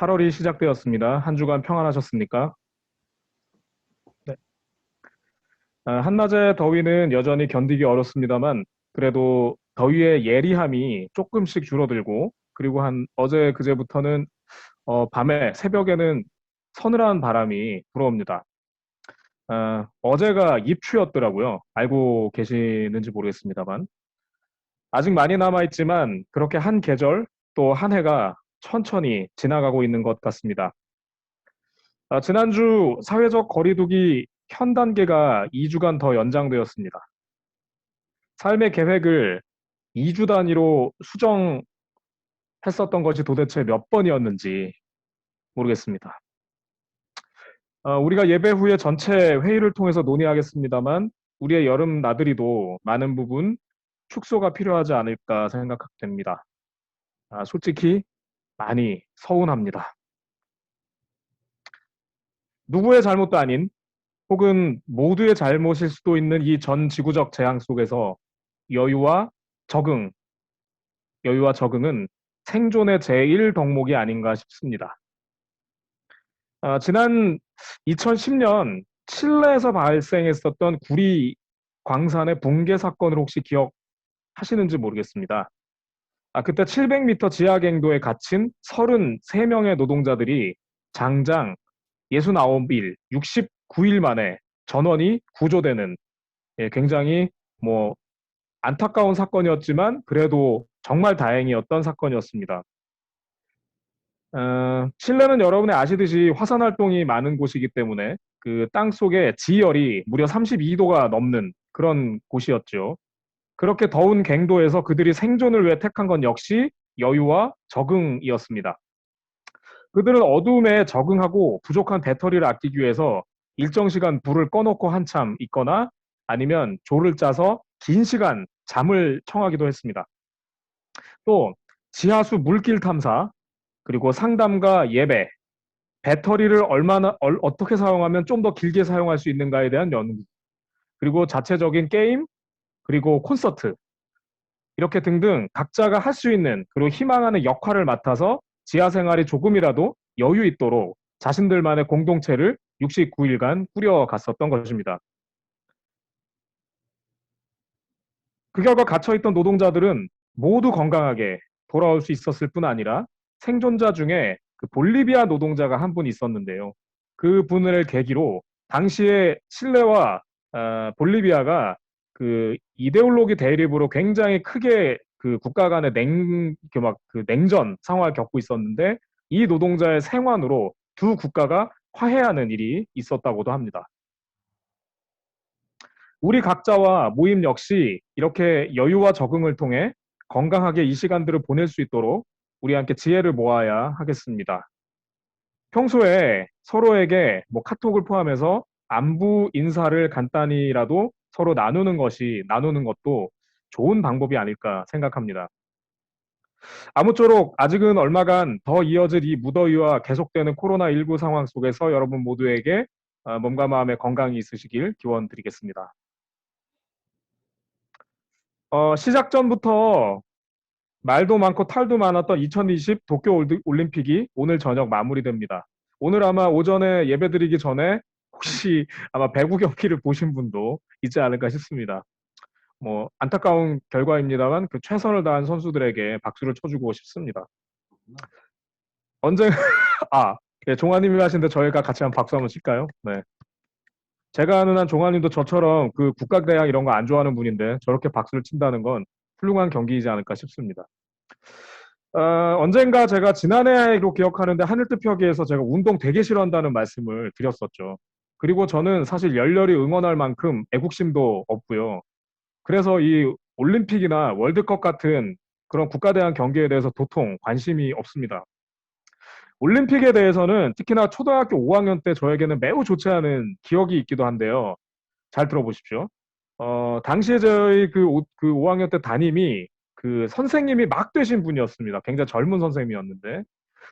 8월이 시작되었습니다. 한 주간 평안하셨습니까? 네. 한낮의 더위는 여전히 견디기 어렵습니다만, 그래도 더위의 예리함이 조금씩 줄어들고, 그리고 어제 그제부터는 밤에, 새벽에는 서늘한 바람이 불어옵니다. 어제가 입추였더라고요. 알고 계시는지 모르겠습니다만. 아직 많이 남아있지만, 그렇게 한 계절, 또 한 해가 천천히 지나가고 있는 것 같습니다. 지난주 사회적 거리두기 현 단계가 2주간 더 연장되었습니다. 삶의 계획을 2주 단위로 수정했었던 것이 도대체 몇 번이었는지 모르겠습니다. 우리가 예배 후에 전체 회의를 통해서 논의하겠습니다만, 우리의 여름 나들이도 많은 부분 축소가 필요하지 않을까 생각됩니다. 솔직히 많이 서운합니다. 누구의 잘못도 아닌 혹은 모두의 잘못일 수도 있는 이 전 지구적 재앙 속에서 여유와 적응, 여유와 적응은 생존의 제1 덕목이 아닌가 싶습니다. 지난 2010년 칠레에서 발생했었던 구리 광산의 붕괴 사건을 혹시 기억하시는지 모르겠습니다. 그때 700m 지하 갱도에 갇힌 33명의 노동자들이 장장 69일, 69일 만에 전원이 구조되는 굉장히 뭐 안타까운 사건이었지만 그래도 정말 다행이었던 사건이었습니다. 칠레는 여러분이 아시듯이 화산 활동이 많은 곳이기 때문에 그 땅 속에 지열이 무려 32도가 넘는 그런 곳이었죠. 그렇게 더운 갱도에서 그들이 생존을 위해 택한 건 역시 여유와 적응이었습니다. 그들은 어둠에 적응하고 부족한 배터리를 아끼기 위해서 일정 시간 불을 꺼놓고 한참 있거나 아니면 조를 짜서 긴 시간 잠을 청하기도 했습니다. 또 지하수 물길 탐사, 그리고 상담과 예배, 배터리를 어떻게 사용하면 좀 더 길게 사용할 수 있는가에 대한 연구, 그리고 자체적인 게임, 그리고 콘서트, 이렇게 등등 각자가 할 수 있는 그리고 희망하는 역할을 맡아서 지하 생활이 조금이라도 여유 있도록 자신들만의 공동체를 69일간 꾸려갔었던 것입니다. 그 결과 갇혀있던 노동자들은 모두 건강하게 돌아올 수 있었을 뿐 아니라 생존자 중에 그 볼리비아 노동자가 한 분 있었는데요. 그 분을 계기로 당시에 칠레와 볼리비아가 그 이데올로기 대립으로 굉장히 크게 그 국가 간의 그 냉전 상황을 겪고 있었는데 이 노동자의 생환으로 두 국가가 화해하는 일이 있었다고도 합니다. 우리 각자와 모임 역시 이렇게 여유와 적응을 통해 건강하게 이 시간들을 보낼 수 있도록 우리 함께 지혜를 모아야 하겠습니다. 평소에 서로에게 뭐 카톡을 포함해서 안부 인사를 간단히라도 서로 나누는 것도 좋은 방법이 아닐까 생각합니다. 아무쪼록 아직은 얼마간 더 이어질 이 무더위와 계속되는 코로나19 상황 속에서 여러분 모두에게 몸과 마음의 건강이 있으시길 기원 드리겠습니다. 시작 전부터 말도 많고 탈도 많았던 2020 도쿄 올림픽이 오늘 저녁 마무리됩니다. 오늘 아마 오전에 예배드리기 전에 혹시 아마 배구 경기를 보신 분도 있지 않을까 싶습니다. 뭐 안타까운 결과입니다만 그 최선을 다한 선수들에게 박수를 쳐주고 싶습니다. 언제 네, 종아님이 하시는데 저희가 같이 한번 박수 한번 칠까요? 네. 제가 아는 한 종아님도 저처럼 그 국가대항 이런 거 안 좋아하는 분인데 저렇게 박수를 친다는 건 훌륭한 경기이지 않을까 싶습니다. 언젠가 제가 지난해로 기억하는데 하늘뜻 펴기에서 제가 운동 되게 싫어한다는 말씀을 드렸었죠. 그리고 저는 사실 열렬히 응원할 만큼 애국심도 없고요. 그래서 이 올림픽이나 월드컵 같은 그런 국가대항 경기에 대해서 도통 관심이 없습니다. 올림픽에 대해서는 특히나 초등학교 5학년 때 저에게는 매우 좋지 않은 기억이 있기도 한데요. 잘 들어보십시오. 당시에 저희 그 5학년 때 담임이 그 선생님이 막 되신 분이었습니다. 굉장히 젊은 선생님이었는데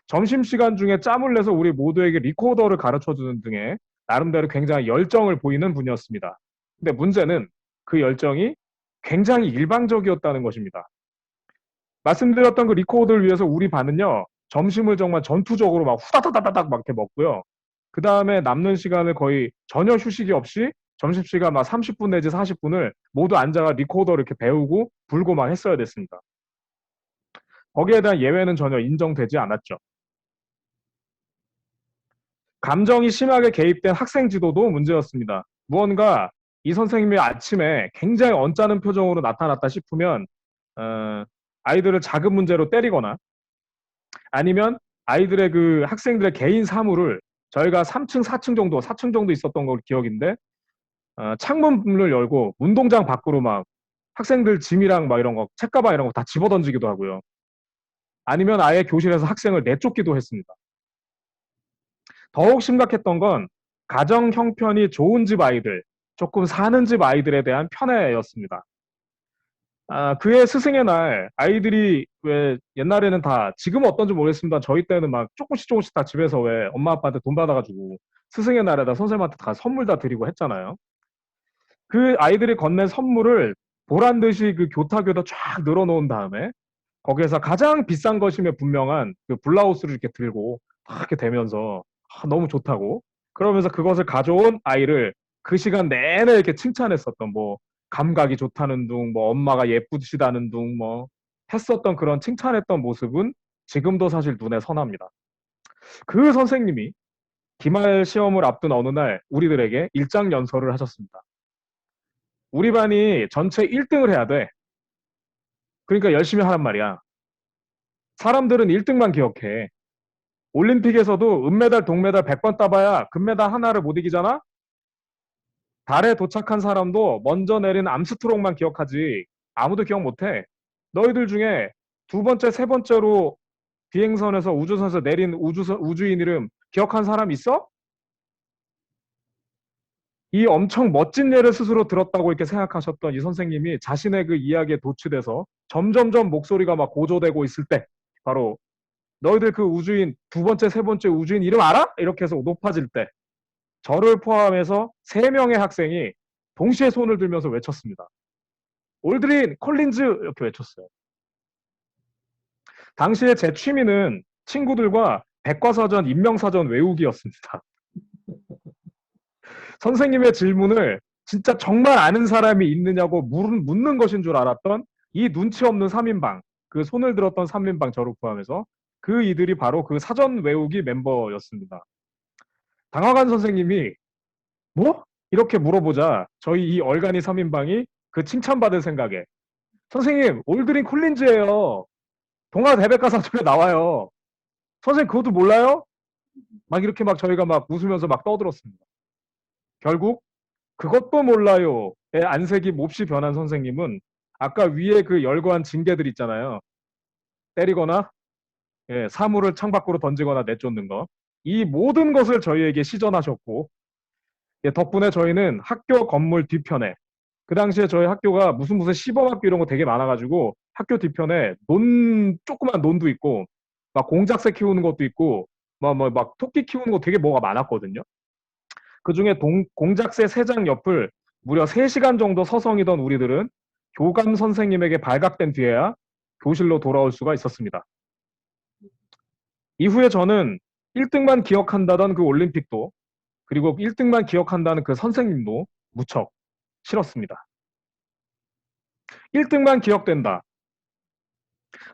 점심시간 중에 짬을 내서 우리 모두에게 리코더를 가르쳐 주는 등의 나름대로 굉장히 열정을 보이는 분이었습니다. 근데 문제는 그 열정이 굉장히 일방적이었다는 것입니다. 말씀드렸던 그 리코더를 위해서 우리 반은요, 점심을 정말 전투적으로 막 후다다다닥 막 이렇게 먹고요. 그 다음에 남는 시간을 거의 전혀 휴식이 없이 점심시간 막 30분 내지 40분을 모두 앉아가 리코더를 이렇게 배우고 불고만 했어야 됐습니다. 거기에 대한 예외는 전혀 인정되지 않았죠. 감정이 심하게 개입된 학생 지도도 문제였습니다. 무언가 이 선생님이 아침에 굉장히 언짢은 표정으로 나타났다 싶으면 어, 아이들을 작은 문제로 때리거나 아니면 아이들의 그 학생들의 개인 사물을 저희가 3층, 4층 정도, 4층 정도 있었던 걸 기억인데 창문을 열고 운동장 밖으로 막 학생들 짐이랑 막 이런 거, 책가방 이런 거 다 집어던지기도 하고요. 아니면 아예 교실에서 학생을 내쫓기도 했습니다. 더욱 심각했던 건 가정 형편이 좋은 집 아이들, 조금 사는 집 아이들에 대한 편애였습니다. 그의 스승의 날 아이들이 왜 옛날에는 다 지금은 어떤지 모르겠습니다. 저희 때는 막 조금씩 조금씩 다 집에서 왜 엄마 아빠한테 돈 받아가지고 스승의 날에다 선생님한테 다 선물 다 드리고 했잖아요. 그 아이들이 건넨 선물을 보란 듯이 그 교탁에다 쫙 늘어놓은 다음에 거기에서 가장 비싼 것임에 분명한 그 블라우스를 이렇게 들고 막 이렇게 대면서 너무 좋다고 그러면서 그것을 가져온 아이를 그 시간 내내 이렇게 칭찬했었던 뭐 감각이 좋다는 둥, 뭐 엄마가 예쁘시다는 둥, 뭐 했었던 그런 칭찬했던 모습은 지금도 사실 눈에 선합니다. 그 선생님이 기말 시험을 앞둔 어느 날 우리들에게 일장 연설을 하셨습니다. 우리 반이 전체 1등을 해야 돼. 그러니까 열심히 하란 말이야. 사람들은 1등만 기억해. 올림픽에서도 은메달, 동메달 100번 따봐야 금메달 하나를 못 이기잖아? 달에 도착한 사람도 먼저 내린 암스트롱만 기억하지 아무도 기억 못해. 너희들 중에 두 번째, 세 번째로 비행선에서 우주선에서 내린 우주인 이름 기억한 사람 있어? 이 엄청 멋진 예를 스스로 들었다고 이렇게 생각하셨던 이 선생님이 자신의 그 이야기에 도취돼서 점점점 목소리가 막 고조되고 있을 때 바로 너희들 그 우주인 두 번째, 세 번째 우주인 이름 알아? 이렇게 해서 높아질 때 저를 포함해서 세 명의 학생이 동시에 손을 들면서 외쳤습니다. 올드린 콜린즈 이렇게 외쳤어요. 당시에 제 취미는 친구들과 백과사전, 인명사전 외우기였습니다. 선생님의 질문을 진짜 정말 아는 사람이 있느냐고 묻는 것인 줄 알았던 이 눈치 없는 3인방, 그 손을 들었던 3인방 저를 포함해서 그 이들이 바로 그 사전 외우기 멤버였습니다. 당황한 선생님이 뭐? 이렇게 물어보자 저희 이 얼간이 3인방이 그 칭찬받을 생각에 선생님 올드린 콜린즈예요. 동화 대백과사전에 나와요. 선생님 그것도 몰라요? 막 이렇게 막 저희가 막 웃으면서 막 떠들었습니다. 결국 그것도 몰라요의 안색이 몹시 변한 선생님은 아까 위에 그 열거한 징계들 있잖아요. 때리거나 사물을 창밖으로 던지거나 내쫓는 거. 이 모든 것을 저희에게 시전하셨고 덕분에 저희는 학교 건물 뒤편에 그 당시에 저희 학교가 무슨 시범학교 이런 거 되게 많아가지고 학교 뒤편에 조그만 논도 있고 막 공작새 키우는 것도 있고 막 토끼 키우는 거 되게 뭐가 많았거든요. 그중에 공작새 3장 옆을 무려 3시간 정도 서성이던 우리들은 교감 선생님에게 발각된 뒤에야 교실로 돌아올 수가 있었습니다. 이후에 저는 1등만 기억한다던 그 올림픽도 그리고 1등만 기억한다는 그 선생님도 무척 싫었습니다. 1등만 기억된다.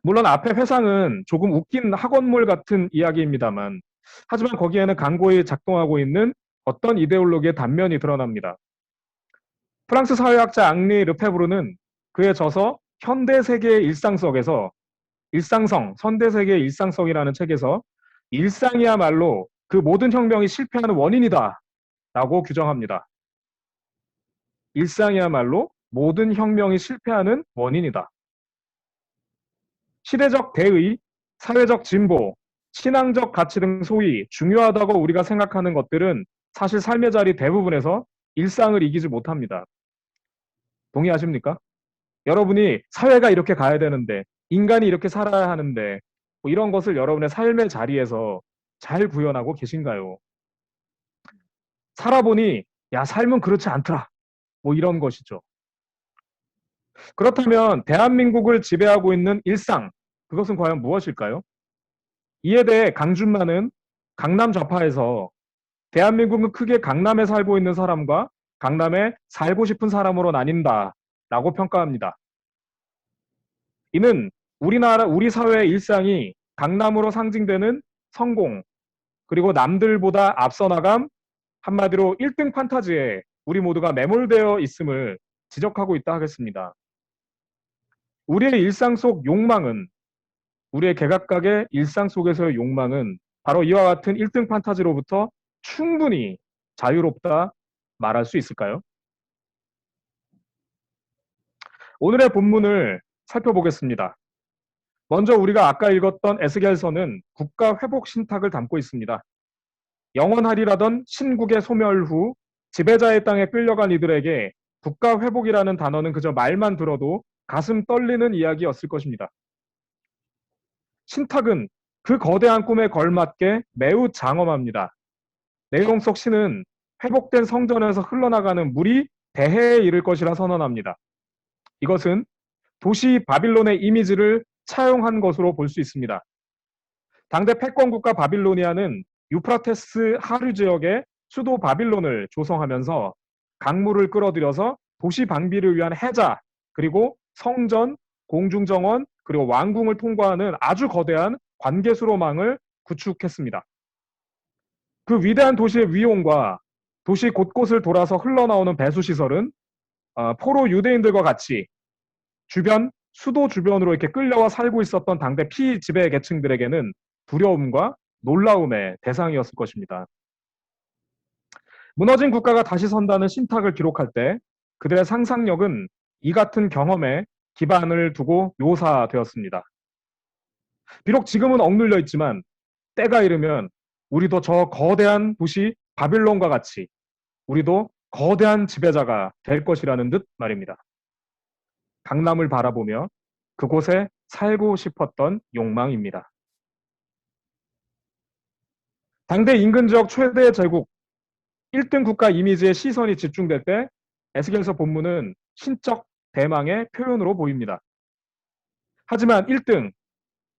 물론 앞에 회상은 조금 웃긴 학원물 같은 이야기입니다만 하지만 거기에는 강고히 작동하고 있는 어떤 이데올로기의 단면이 드러납니다. 프랑스 사회학자 앙리 르페브르는 그의 저서 현대세계의 일상성에서 현대세계의 일상성이라는 책에서 일상이야말로 그 모든 혁명이 실패하는 원인이다 라고 규정합니다. 일상이야말로 모든 혁명이 실패하는 원인이다. 시대적 대의, 사회적 진보, 신앙적 가치 등 소위 중요하다고 우리가 생각하는 것들은 사실 삶의 자리 대부분에서 일상을 이기지 못합니다. 동의하십니까? 여러분이 사회가 이렇게 가야 되는데, 인간이 이렇게 살아야 하는데, 뭐 이런 것을 여러분의 삶의 자리에서 잘 구현하고 계신가요? 살아보니, 야, 삶은 그렇지 않더라. 뭐 이런 것이죠. 그렇다면, 대한민국을 지배하고 있는 일상, 그것은 과연 무엇일까요? 이에 대해 강준만은 강남 좌파에서 대한민국은 크게 강남에 살고 있는 사람과 강남에 살고 싶은 사람으로 나뉜다라고 평가합니다. 이는 우리 사회의 일상이 강남으로 상징되는 성공, 그리고 남들보다 앞서 나감, 한마디로 1등 판타지에 우리 모두가 매몰되어 있음을 지적하고 있다 하겠습니다. 우리의 일상 속 욕망은, 우리의 개각각의 일상 속에서의 욕망은 바로 이와 같은 1등 판타지로부터 충분히 자유롭다 말할 수 있을까요? 오늘의 본문을 살펴보겠습니다. 먼저 우리가 아까 읽었던 에스겔서는 국가 회복 신탁을 담고 있습니다. 영원하리라던 신국의 소멸 후 지배자의 땅에 끌려간 이들에게 국가 회복이라는 단어는 그저 말만 들어도 가슴 떨리는 이야기였을 것입니다. 신탁은 그 거대한 꿈에 걸맞게 매우 장엄합니다. 내용 속 신은 회복된 성전에서 흘러나가는 물이 대해에 이를 것이라 선언합니다. 이것은 도시 바빌론의 이미지를 차용한 것으로 볼 수 있습니다. 당대 패권국가 바빌로니아는 유프라테스 하류 지역의 수도 바빌론을 조성하면서 강물을 끌어들여서 도시 방비를 위한 해자, 그리고 성전, 공중정원, 그리고 왕궁을 통과하는 아주 거대한 관계수로망을 구축했습니다. 그 위대한 도시의 위용과 도시 곳곳을 돌아서 흘러나오는 배수시설은 포로 유대인들과 같이 주변 수도 주변으로 이렇게 끌려와 살고 있었던 당대 피지배 계층들에게는 두려움과 놀라움의 대상이었을 것입니다. 무너진 국가가 다시 선다는 신탁을 기록할 때 그들의 상상력은 이 같은 경험에 기반을 두고 묘사되었습니다. 비록 지금은 억눌려 있지만 때가 이르면 우리도 저 거대한 도시 바빌론과 같이 우리도 거대한 지배자가 될 것이라는 듯 말입니다. 강남을 바라보며 그곳에 살고 싶었던 욕망입니다. 당대 인근 지역 최대 제국 1등 국가 이미지에 시선이 집중될 때 에스겔서 본문은 신적 대망의 표현으로 보입니다. 하지만 1등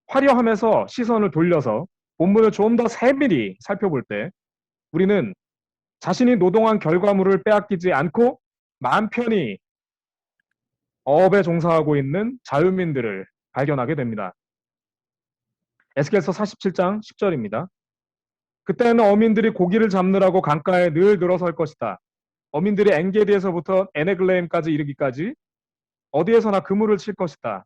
화려함에서 시선을 돌려서 본문을 좀 더 세밀히 살펴볼 때 우리는 자신이 노동한 결과물을 빼앗기지 않고 마음 편히 어업에 종사하고 있는 자유민들을 발견하게 됩니다. 에스겔서 47장 10절입니다. 그때는 어민들이 고기를 잡느라고 강가에 늘 늘어설 것이다. 어민들이 엔게디에서부터 에네글레임까지 이르기까지 어디에서나 그물을 칠 것이다.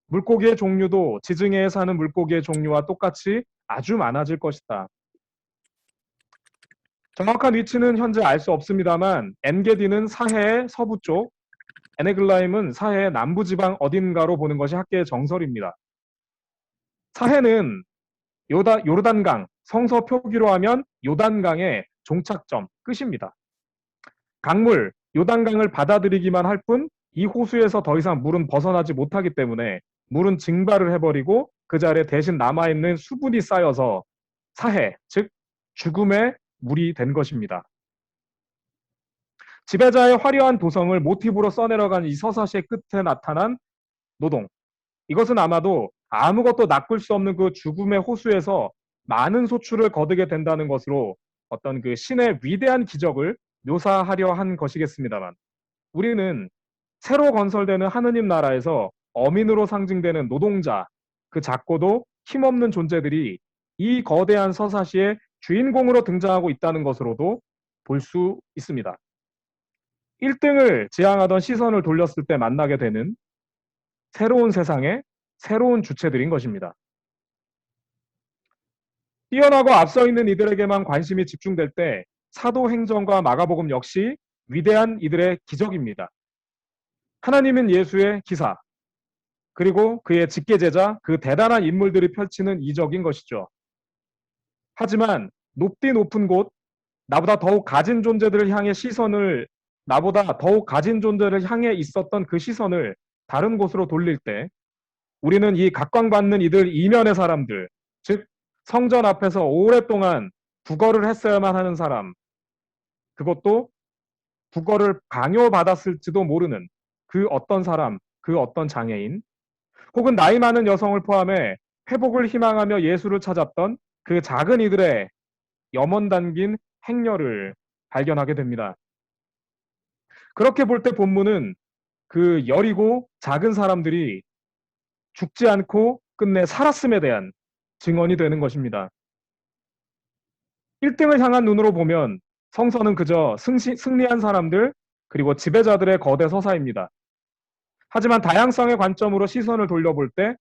물고기의 종류도 지중해에 사는 물고기의 종류와 똑같이 아주 많아질 것이다. 정확한 위치는 현재 알 수 없습니다만 엔게디는 사해의 서부 쪽, 에네글라임은 사해의 남부 지방 어딘가로 보는 것이 학계의 정설입니다. 사해는 요르단강, 성서 표기로 하면 요단강의 종착점, 끝입니다. 강물, 요단강을 받아들이기만 할 뿐 이 호수에서 더 이상 물은 벗어나지 못하기 때문에 물은 증발을 해버리고 그 자리에 대신 남아있는 수분이 쌓여서 사해, 즉 죽음의 물이 된 것입니다. 지배자의 화려한 도성을 모티브로 써내려간 이 서사시의 끝에 나타난 노동. 이것은 아마도 아무것도 낚을 수 없는 그 죽음의 호수에서 많은 소출을 거두게 된다는 것으로 어떤 그 신의 위대한 기적을 묘사하려 한 것이겠습니다만 우리는 새로 건설되는 하느님 나라에서 어민으로 상징되는 노동자, 그 작고도 힘없는 존재들이 이 거대한 서사시의 주인공으로 등장하고 있다는 것으로도 볼 수 있습니다. 1등을 지향하던 시선을 돌렸을 때 만나게 되는 새로운 세상의 새로운 주체들인 것입니다. 뛰어나고 앞서 있는 이들에게만 관심이 집중될 때 사도행전과 마가복음 역시 위대한 이들의 기적입니다. 하나님은 예수의 기사, 그리고 그의 직계제자, 그 대단한 인물들이 펼치는 이적인 것이죠. 하지만 높디 높은 곳, 나보다 더욱 가진 존재들을 향해 나보다 더욱 가진 존재를 향해 있었던 그 시선을 다른 곳으로 돌릴 때 우리는 이 각광받는 이들 이면의 사람들, 즉 성전 앞에서 오랫동안 구걸을 했어야만 하는 사람, 그것도 구걸을 강요받았을지도 모르는 그 어떤 사람, 그 어떤 장애인, 혹은 나이 많은 여성을 포함해 회복을 희망하며 예수를 찾았던 그 작은 이들의 염원 담긴 행렬을 발견하게 됩니다. 그렇게 볼 때 본문은 그 여리고 작은 사람들이 죽지 않고 끝내 살았음에 대한 증언이 되는 것입니다. 1등을 향한 눈으로 보면 성서는 그저 승리한 사람들 그리고 지배자들의 거대 서사입니다. 하지만 다양성의 관점으로 시선을 돌려볼 때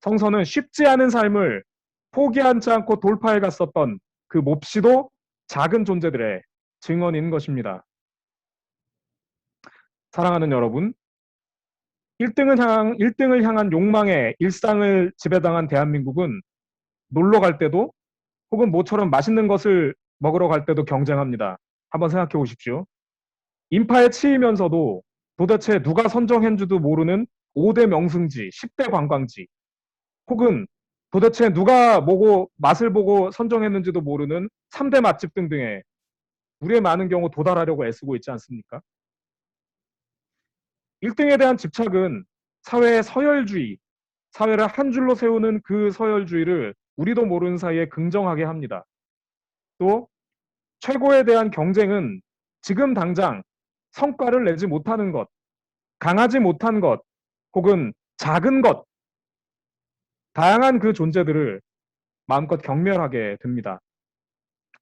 성서는 쉽지 않은 삶을 포기하지 않고 돌파해 갔었던 그 몹시도 작은 존재들의 증언인 것입니다. 사랑하는 여러분, 1등을 향한 욕망에 일상을 지배당한 대한민국은 놀러 갈 때도 혹은 모처럼 맛있는 것을 먹으러 갈 때도 경쟁합니다. 한번 생각해 보십시오. 인파에 치이면서도 도대체 누가 선정했는지도 모르는 5대 명승지, 10대 관광지, 혹은 도대체 누가 맛을 보고 선정했는지도 모르는 3대 맛집 등등에 우리의 많은 경우 도달하려고 애쓰고 있지 않습니까? 1등에 대한 집착은 사회의 서열주의, 사회를 한 줄로 세우는 그 서열주의를 우리도 모르는 사이에 긍정하게 합니다. 또 최고에 대한 경쟁은 지금 당장 성과를 내지 못하는 것, 강하지 못한 것, 혹은 작은 것, 다양한 그 존재들을 마음껏 경멸하게 됩니다.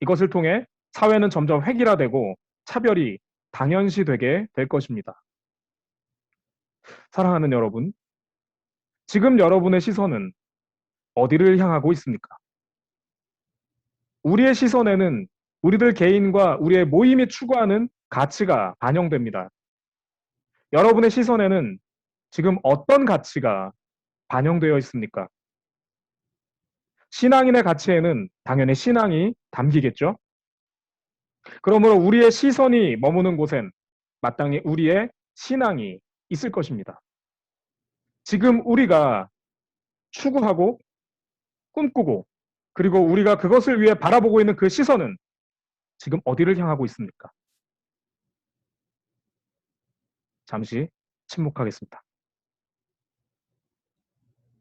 이것을 통해 사회는 점점 획일화되고 차별이 당연시되게 될 것입니다. 사랑하는 여러분, 지금 여러분의 시선은 어디를 향하고 있습니까? 우리의 시선에는 우리들 개인과 우리의 모임이 추구하는 가치가 반영됩니다. 여러분의 시선에는 지금 어떤 가치가 반영되어 있습니까? 신앙인의 가치에는 당연히 신앙이 담기겠죠? 그러므로 우리의 시선이 머무는 곳엔 마땅히 우리의 신앙이 있을 것입니다. 지금 우리가 추구하고 꿈꾸고 그리고 우리가 그것을 위해 바라보고 있는 그 시선은 지금 어디를 향하고 있습니까? 잠시 침묵하겠습니다.